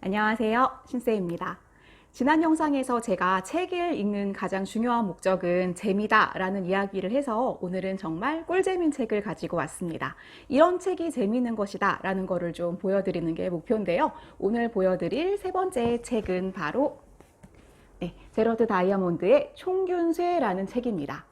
안녕하세요. 신쌤입니다. 지난 영상에서 제가 책을 읽는 가장 중요한 목적은 재미다라는 이야기를 해서 오늘은 정말 꿀재미인 책을 가지고 왔습니다. 이런 책이 재미있는 것이다 라는 거를 좀 보여드리는 게 목표인데요. 오늘 보여드릴 세 번째 책은 바로 제러드 다이아몬드의 총균쇠라는 책입니다.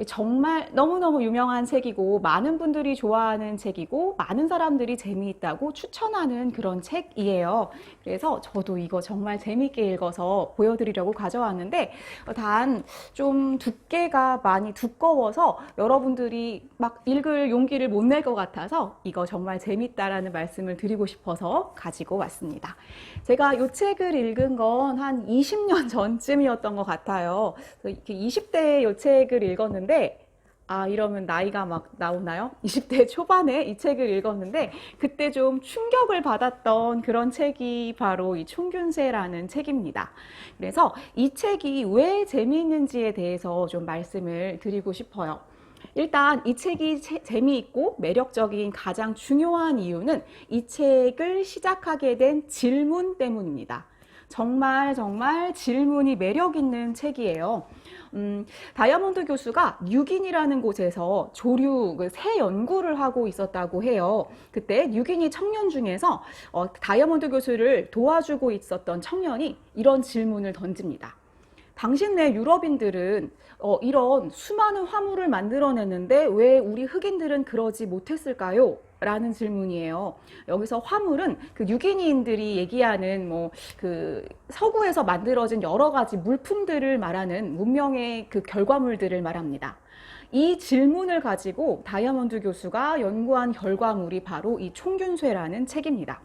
정말 너무너무 유명한 책이고 많은 분들이 좋아하는 책이고 많은 사람들이 재미있다고 추천하는 그런 책이에요. 그래서 저도 이거 정말 재미있게 읽어서 보여드리려고 가져왔는데 단 좀 두께가 많이 두꺼워서 여러분들이 막 읽을 용기를 못 낼 것 같아서 이거 정말 재밌다라는 말씀을 드리고 싶어서 가지고 왔습니다. 제가 이 책을 읽은 건 한 20년 전쯤이었던 것 같아요. 이렇게 20대에 이 책을 읽었는데 이러면 나이가 막 나오나요? 20대 초반에 이 책을 읽었는데 그때 좀 충격을 받았던 그런 책이 바로 이 총균쇠라는 책입니다. 그래서 이 책이 왜 재미있는지에 대해서 좀 말씀을 드리고 싶어요. 일단 이 책이 재미있고 매력적인 가장 중요한 이유는 이 책을 시작하게 된 질문 때문입니다. 정말 질문이 매력 있는 책이에요. 다이아몬드 교수가 뉴기니라는 곳에서 조류 새 연구를 하고 있었다고 해요. 그때 뉴기니 청년 중에서 다이아몬드 교수를 도와주고 있었던 청년이 이런 질문을 던집니다. 당신네 유럽인들은 이런 수많은 화물을 만들어냈는데 왜 우리 흑인들은 그러지 못했을까요? 라는 질문이에요. 여기서 화물은 그 뉴기니인들이 얘기하는 그 서구에서 만들어진 여러 가지 물품들을 말하는 문명의 그 결과물들을 말합니다. 이 질문을 가지고 다이아몬드 교수가 연구한 결과물이 바로 이 총균쇠라는 책입니다.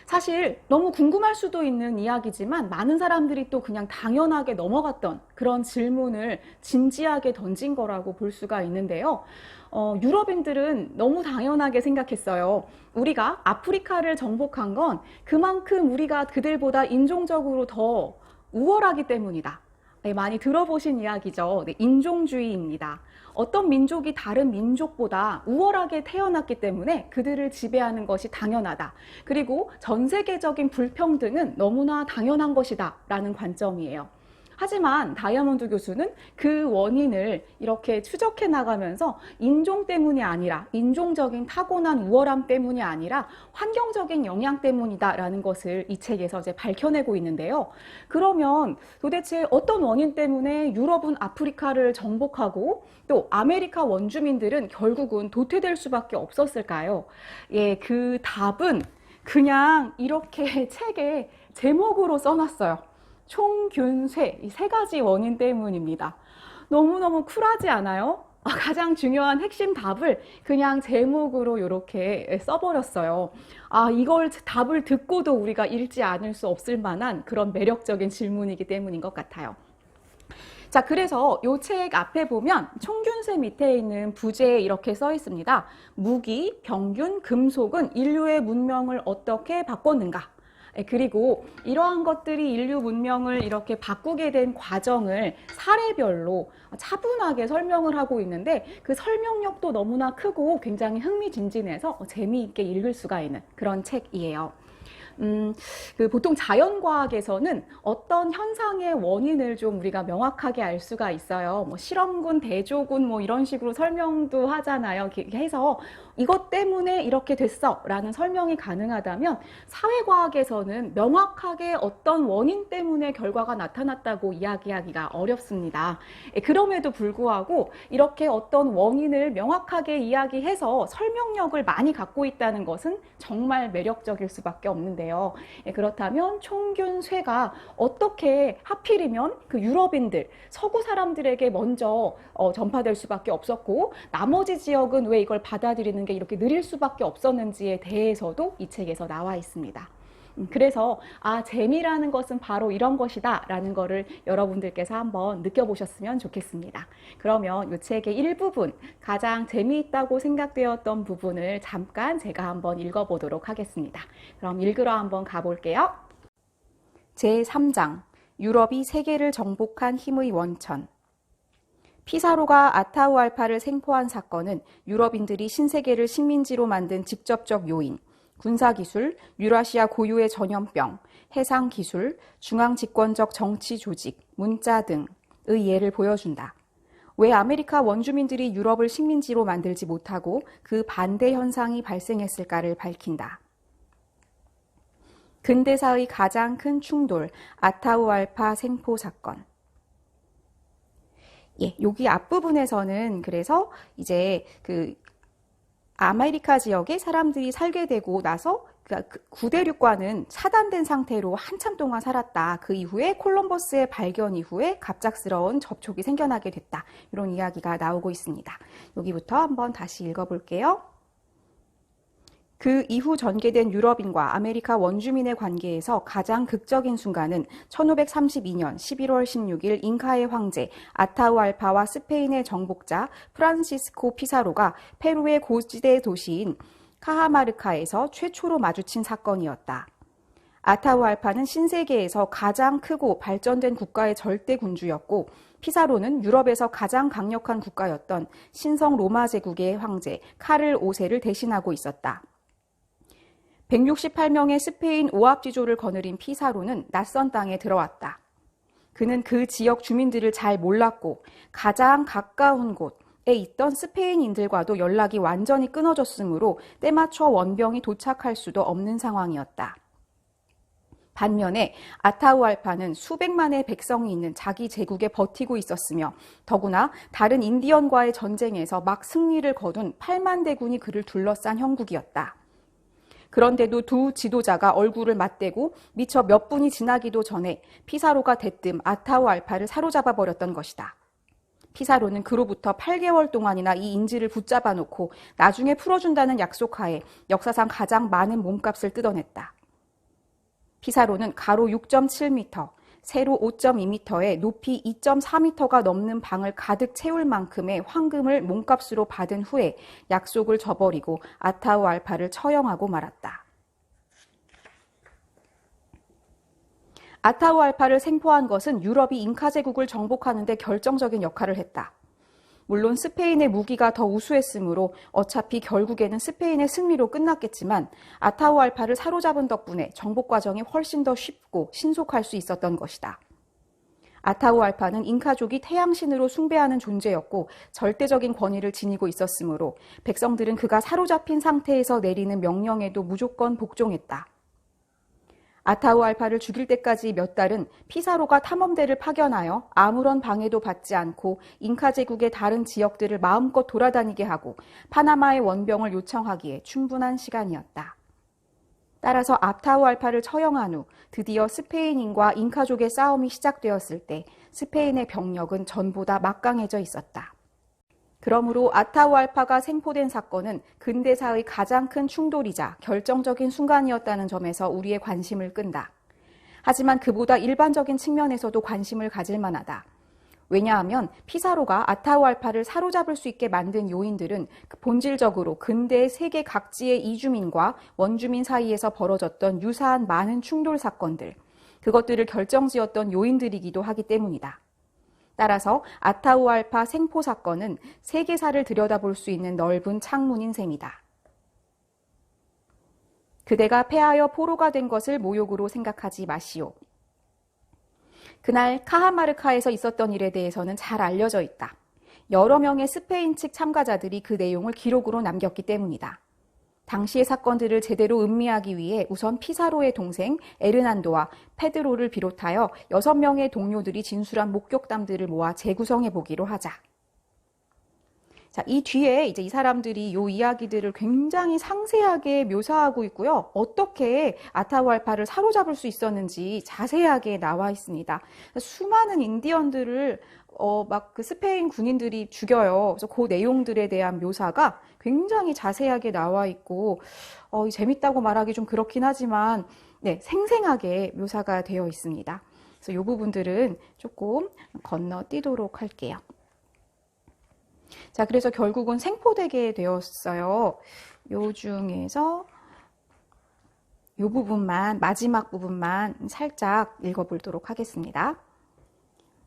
사실 너무 궁금할 수도 있는 이야기지만 많은 사람들이 또 그냥 당연하게 넘어갔던 그런 질문을 진지하게 던진 거라고 볼 수가 있는데요. 유럽인들은 너무 당연하게 생각했어요. 우리가 아프리카를 정복한 건 그만큼 우리가 그들보다 인종적으로 더 우월하기 때문이다. 네, 많이 들어보신 이야기죠. 네, 인종주의입니다. 어떤 민족이 다른 민족보다 우월하게 태어났기 때문에 그들을 지배하는 것이 당연하다. 그리고 전 세계적인 불평등은 너무나 당연한 것이다 라는 관점이에요. 하지만 다이아몬드 교수는 그 원인을 이렇게 추적해 나가면서 인종 때문이 아니라 인종적인 타고난 우월함 때문이 아니라 환경적인 영향 때문이다라는 것을 이 책에서 이제 밝혀내고 있는데요. 그러면 도대체 어떤 원인 때문에 유럽은 아프리카를 정복하고 또 아메리카 원주민들은 결국은 도태될 수밖에 없었을까요? 예, 그 답은 그냥 이렇게 책에 제목으로 써놨어요. 총균쇠, 이 세 가지 원인 때문입니다. 너무너무 쿨하지 않아요? 가장 중요한 핵심 답을 그냥 제목으로 이렇게 써버렸어요. 이걸 답을 듣고도 우리가 읽지 않을 수 없을 만한 그런 매력적인 질문이기 때문인 것 같아요. 자, 그래서 이 책 앞에 보면 총균쇠 밑에 있는 부제에 이렇게 써 있습니다. 무기, 병균, 금속은 인류의 문명을 어떻게 바꿨는가? 그리고 이러한 것들이 인류 문명을 이렇게 바꾸게 된 과정을 사례별로 차분하게 설명을 하고 있는데 그 설명력도 너무나 크고 굉장히 흥미진진해서 재미있게 읽을 수가 있는 그런 책이에요. 보통 자연과학에서는 어떤 현상의 원인을 좀 우리가 명확하게 알 수가 있어요. 실험군, 대조군 이런 식으로 설명도 하잖아요. 이렇게 해서 이것 때문에 이렇게 됐어 라는 설명이 가능하다면 사회과학에서는 명확하게 어떤 원인 때문에 결과가 나타났다고 이야기하기가 어렵습니다. 그럼에도 불구하고 이렇게 어떤 원인을 명확하게 이야기해서 설명력을 많이 갖고 있다는 것은 정말 매력적일 수밖에 없는데요. 그렇다면 총균쇠가 어떻게 하필이면 그 유럽인들, 서구 사람들에게 먼저 전파될 수밖에 없었고 나머지 지역은 왜 이걸 받아들이는 게 이렇게 느릴 수밖에 없었는지에 대해서도 이 책에서 나와 있습니다. 그래서 재미라는 것은 바로 이런 것이다 라는 거를 여러분들께서 한번 느껴보셨으면 좋겠습니다. 그러면 이 책의 일부분, 가장 재미있다고 생각되었던 부분을 잠깐 제가 한번 읽어보도록 하겠습니다. 그럼 읽으러 한번 가볼게요. 제3장, 유럽이 세계를 정복한 힘의 원천. 피사로가 아타우알파를 생포한 사건은 유럽인들이 신세계를 식민지로 만든 직접적 요인, 군사기술, 유라시아 고유의 전염병, 해상기술, 중앙집권적 정치 조직, 문자 등의 예를 보여준다. 왜 아메리카 원주민들이 유럽을 식민지로 만들지 못하고 그 반대 현상이 발생했을까를 밝힌다. 근대사의 가장 큰 충돌, 아타우알파 생포 사건. 여기 앞부분에서는 그래서 이제 그 아메리카 지역에 사람들이 살게 되고 나서 구대륙과는 차단된 상태로 한참 동안 살았다. 그 이후에 콜럼버스의 발견 이후에 갑작스러운 접촉이 생겨나게 됐다. 이런 이야기가 나오고 있습니다. 여기부터 한번 다시 읽어볼게요. 그 이후 전개된 유럽인과 아메리카 원주민의 관계에서 가장 극적인 순간은 1532년 11월 16일 잉카의 황제 아타우알파와 스페인의 정복자 프란시스코 피사로가 페루의 고지대 도시인 카하마르카에서 최초로 마주친 사건이었다. 아타우알파는 신세계에서 가장 크고 발전된 국가의 절대 군주였고 피사로는 유럽에서 가장 강력한 국가였던 신성 로마 제국의 황제 카를 5세를 대신하고 있었다. 168명의 스페인 오합지조를 거느린 피사로는 낯선 땅에 들어왔다. 그는 그 지역 주민들을 잘 몰랐고 가장 가까운 곳에 있던 스페인인들과도 연락이 완전히 끊어졌으므로 때맞춰 원병이 도착할 수도 없는 상황이었다. 반면에 아타우알파는 수백만의 백성이 있는 자기 제국에 버티고 있었으며 더구나 다른 인디언과의 전쟁에서 막 승리를 거둔 8만 대군이 그를 둘러싼 형국이었다. 그런데도 두 지도자가 얼굴을 맞대고 미처 몇 분이 지나기도 전에 피사로가 대뜸 아타우알파를 사로잡아 버렸던 것이다. 피사로는 그로부터 8개월 동안이나 이 인질을 붙잡아 놓고 나중에 풀어준다는 약속하에 역사상 가장 많은 몸값을 뜯어냈다. 피사로는 가로 6.7m, 세로 5.2m에 높이 2.4m가 넘는 방을 가득 채울 만큼의 황금을 몸값으로 받은 후에 약속을 저버리고 아타우알파를 처형하고 말았다. 아타우알파를 생포한 것은 유럽이 잉카 제국을 정복하는 데 결정적인 역할을 했다. 물론 스페인의 무기가 더 우수했으므로 어차피 결국에는 스페인의 승리로 끝났겠지만 아타우알파를 사로잡은 덕분에 정복 과정이 훨씬 더 쉽고 신속할 수 있었던 것이다. 아타우알파는 잉카족이 태양신으로 숭배하는 존재였고 절대적인 권위를 지니고 있었으므로 백성들은 그가 사로잡힌 상태에서 내리는 명령에도 무조건 복종했다. 아타우알파를 죽일 때까지 몇 달은 피사로가 탐험대를 파견하여 아무런 방해도 받지 않고 잉카 제국의 다른 지역들을 마음껏 돌아다니게 하고 파나마의 원병을 요청하기에 충분한 시간이었다. 따라서 아타우알파를 처형한 후 드디어 스페인인과 잉카족의 싸움이 시작되었을 때 스페인의 병력은 전보다 막강해져 있었다. 그러므로 아타우알파가 생포된 사건은 근대사의 가장 큰 충돌이자 결정적인 순간이었다는 점에서 우리의 관심을 끈다. 하지만 그보다 일반적인 측면에서도 관심을 가질 만하다. 왜냐하면 피사로가 아타우알파를 사로잡을 수 있게 만든 요인들은 본질적으로 근대 세계 각지의 이주민과 원주민 사이에서 벌어졌던 유사한 많은 충돌 사건들, 그것들을 결정지었던 요인들이기도 하기 때문이다. 따라서 아타우알파 생포 사건은 세계사를 들여다볼 수 있는 넓은 창문인 셈이다. 그대가 패하여 포로가 된 것을 모욕으로 생각하지 마시오. 그날 카하마르카에서 있었던 일에 대해서는 잘 알려져 있다. 여러 명의 스페인 측 참가자들이 그 내용을 기록으로 남겼기 때문이다. 당시의 사건들을 제대로 음미하기 위해 우선 피사로의 동생 에르난도와 페드로를 비롯하여 6명의 동료들이 진술한 목격담들을 모아 재구성해 보기로 하자. 자, 이 뒤에 이제 이 사람들이 이 이야기들을 굉장히 상세하게 묘사하고 있고요. 어떻게 아타우알파를 사로잡을 수 있었는지 자세하게 나와 있습니다. 수많은 인디언들을 막 그 스페인 군인들이 죽여요. 그래서 그 내용들에 대한 묘사가 굉장히 자세하게 나와 있고, 재밌다고 말하기 좀 그렇긴 하지만, 네, 생생하게 묘사가 되어 있습니다. 그래서 이 부분들은 조금 건너뛰도록 할게요. 자, 그래서 결국은 생포되게 되었어요. 요 중에서 요 부분만, 마지막 부분만 살짝 읽어보도록 하겠습니다.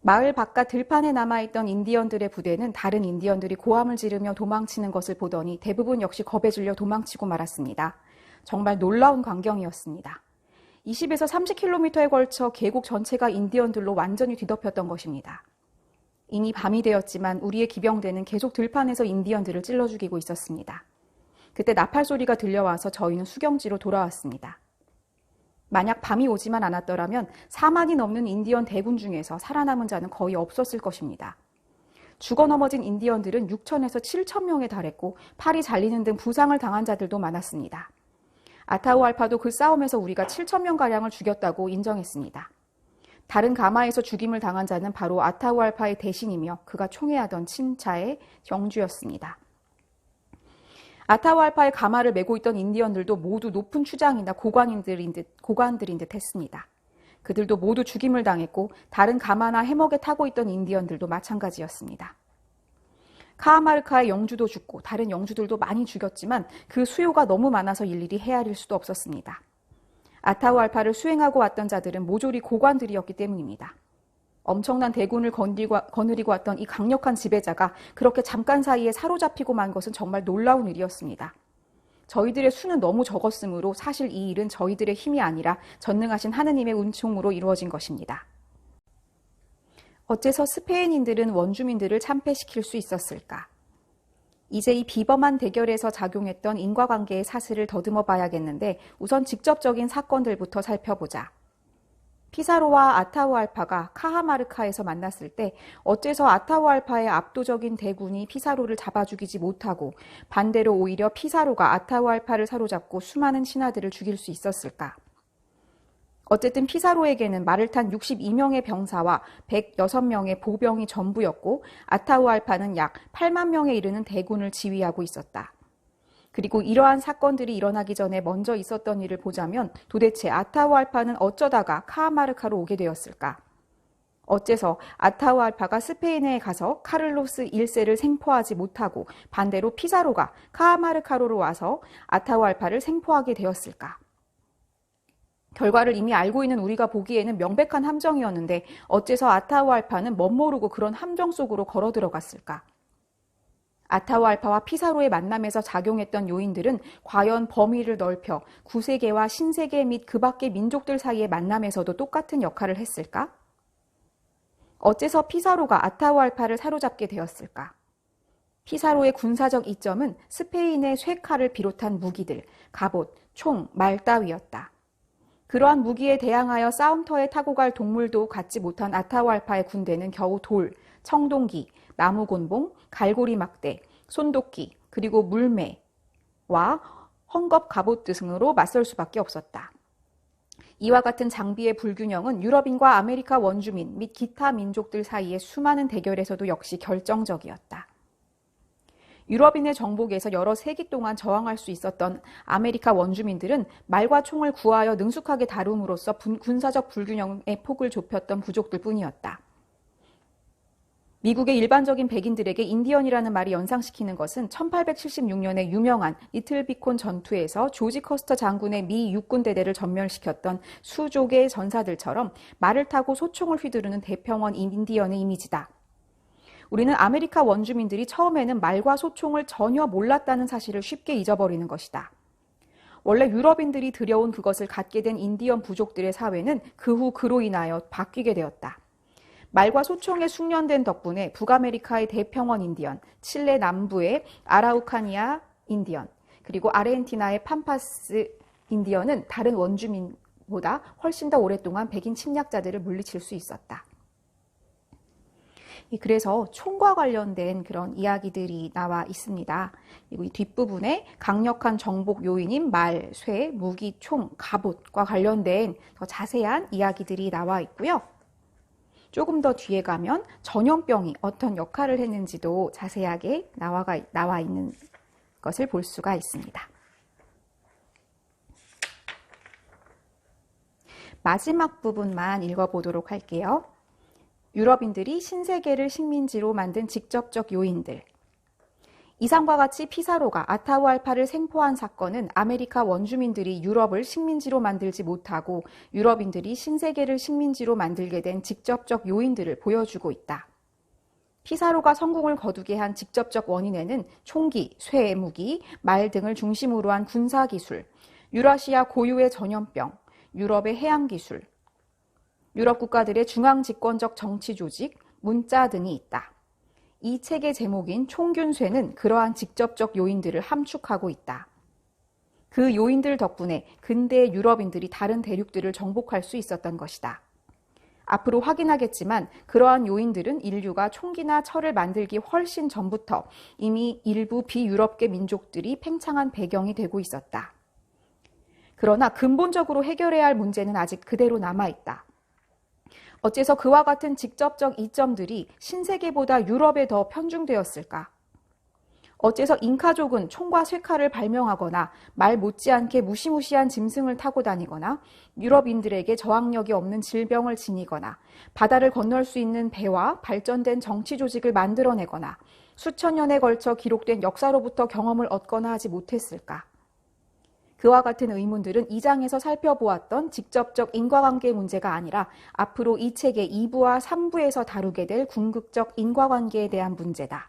마을 바깥 들판에 남아있던 인디언들의 부대는 다른 인디언들이 고함을 지르며 도망치는 것을 보더니 대부분 역시 겁에 질려 도망치고 말았습니다. 정말 놀라운 광경이었습니다. 20에서 30km에 걸쳐 계곡 전체가 인디언들로 완전히 뒤덮였던 것입니다. 이미 밤이 되었지만 우리의 기병대는 계속 들판에서 인디언들을 찔러 죽이고 있었습니다. 그때 나팔 소리가 들려와서 저희는 수경지로 돌아왔습니다. 만약 밤이 오지만 않았더라면 4만이 넘는 인디언 대군 중에서 살아남은 자는 거의 없었을 것입니다. 죽어 넘어진 인디언들은 6천에서 7천 명에 달했고 팔이 잘리는 등 부상을 당한 자들도 많았습니다. 아타우알파도 그 싸움에서 우리가 7천 명가량을 죽였다고 인정했습니다. 다른 가마에서 죽임을 당한 자는 바로 아타우알파의 대신이며 그가 총애하던 친차의 영주였습니다. 아타우알파의 가마를 메고 있던 인디언들도 모두 높은 추장이나 고관들인 듯 했습니다. 그들도 모두 죽임을 당했고 다른 가마나 해먹에 타고 있던 인디언들도 마찬가지였습니다. 카하마르카의 영주도 죽고 다른 영주들도 많이 죽였지만 그 수요가 너무 많아서 일일이 헤아릴 수도 없었습니다. 아타우알파를 수행하고 왔던 자들은 모조리 고관들이었기 때문입니다. 엄청난 대군을 거느리고 왔던 이 강력한 지배자가 그렇게 잠깐 사이에 사로잡히고 만 것은 정말 놀라운 일이었습니다. 저희들의 수는 너무 적었으므로 사실 이 일은 저희들의 힘이 아니라 전능하신 하느님의 은총으로 이루어진 것입니다. 어째서 스페인인들은 원주민들을 참패시킬 수 있었을까? 이제 이 비범한 대결에서 작용했던 인과관계의 사슬을 더듬어 봐야겠는데 우선 직접적인 사건들부터 살펴보자. 피사로와 아타우알파가 카하마르카에서 만났을 때 어째서 아타우알파의 압도적인 대군이 피사로를 잡아 죽이지 못하고 반대로 오히려 피사로가 아타우알파를 사로잡고 수많은 신하들을 죽일 수 있었을까? 어쨌든 피사로에게는 말을 탄 62명의 병사와 106명의 보병이 전부였고 아타우알파는 약 8만 명에 이르는 대군을 지휘하고 있었다. 그리고 이러한 사건들이 일어나기 전에 먼저 있었던 일을 보자면 도대체 아타우알파는 어쩌다가 카하마르카로 오게 되었을까? 어째서 아타우알파가 스페인에 가서 카를로스 1세를 생포하지 못하고 반대로 피사로가 카하마르카로 와서 아타우알파를 생포하게 되었을까? 결과를 이미 알고 있는 우리가 보기에는 명백한 함정이었는데 어째서 아타우알파는 멋모르고 그런 함정 속으로 걸어 들어갔을까? 아타우알파와 피사로의 만남에서 작용했던 요인들은 과연 범위를 넓혀 구세계와 신세계 및 그 밖의 민족들 사이의 만남에서도 똑같은 역할을 했을까? 어째서 피사로가 아타우알파를 사로잡게 되었을까? 피사로의 군사적 이점은 스페인의 쇠칼을 비롯한 무기들, 갑옷, 총, 말 따위였다. 그러한 무기에 대항하여 싸움터에 타고 갈 동물도 갖지 못한 아타우알파의 군대는 겨우 돌, 청동기, 나무곤봉, 갈고리 막대, 손도끼, 그리고 물매와 헝겊 갑옷 등으로 맞설 수밖에 없었다. 이와 같은 장비의 불균형은 유럽인과 아메리카 원주민 및 기타 민족들 사이의 수많은 대결에서도 역시 결정적이었다. 유럽인의 정복에서 여러 세기 동안 저항할 수 있었던 아메리카 원주민들은 말과 총을 구하여 능숙하게 다룸으로써 군사적 불균형의 폭을 좁혔던 부족들 뿐이었다. 미국의 일반적인 백인들에게 인디언이라는 말이 연상시키는 것은 1876년에 유명한 리틀비콘 전투에서 조지 커스터 장군의 미 육군대대를 전멸시켰던 수족의 전사들처럼 말을 타고 소총을 휘두르는 대평원 인디언의 이미지다. 우리는 아메리카 원주민들이 처음에는 말과 소총을 전혀 몰랐다는 사실을 쉽게 잊어버리는 것이다. 원래 유럽인들이 들여온 그것을 갖게 된 인디언 부족들의 사회는 그 후 그로 인하여 바뀌게 되었다. 말과 소총에 숙련된 덕분에 북아메리카의 대평원 인디언, 칠레 남부의 아라우카니아 인디언, 그리고 아르헨티나의 팜파스 인디언은 다른 원주민보다 훨씬 더 오랫동안 백인 침략자들을 물리칠 수 있었다. 그래서 총과 관련된 그런 이야기들이 나와 있습니다. 그리고 이 뒷부분에 강력한 정복 요인인 말, 쇠, 무기, 총, 갑옷과 관련된 더 자세한 이야기들이 나와 있고요. 조금 더 뒤에 가면 전염병이 어떤 역할을 했는지도 자세하게 나와 있는 것을 볼 수가 있습니다. 마지막 부분만 읽어보도록 할게요. 유럽인들이 신세계를 식민지로 만든 직접적 요인들. 이상과 같이 피사로가 아타우알파를 생포한 사건은 아메리카 원주민들이 유럽을 식민지로 만들지 못하고 유럽인들이 신세계를 식민지로 만들게 된 직접적 요인들을 보여주고 있다. 피사로가 성공을 거두게 한 직접적 원인에는 총기, 쇠무기, 말 등을 중심으로 한 군사기술, 유라시아 고유의 전염병, 유럽의 해양기술, 유럽 국가들의 중앙집권적 정치 조직, 문자 등이 있다. 이 책의 제목인 총균쇠는 그러한 직접적 요인들을 함축하고 있다. 그 요인들 덕분에 근대 유럽인들이 다른 대륙들을 정복할 수 있었던 것이다. 앞으로 확인하겠지만 그러한 요인들은 인류가 총기나 철을 만들기 훨씬 전부터 이미 일부 비유럽계 민족들이 팽창한 배경이 되고 있었다. 그러나 근본적으로 해결해야 할 문제는 아직 그대로 남아있다. 어째서 그와 같은 직접적 이점들이 신세계보다 유럽에 더 편중되었을까? 어째서 잉카족은 총과 쇠칼을 발명하거나 말 못지않게 무시무시한 짐승을 타고 다니거나 유럽인들에게 저항력이 없는 질병을 지니거나 바다를 건널 수 있는 배와 발전된 정치 조직을 만들어내거나 수천 년에 걸쳐 기록된 역사로부터 경험을 얻거나 하지 못했을까? 그와 같은 의문들은 이 장에서 살펴보았던 직접적 인과관계 문제가 아니라 앞으로 이 책의 2부와 3부에서 다루게 될 궁극적 인과관계에 대한 문제다.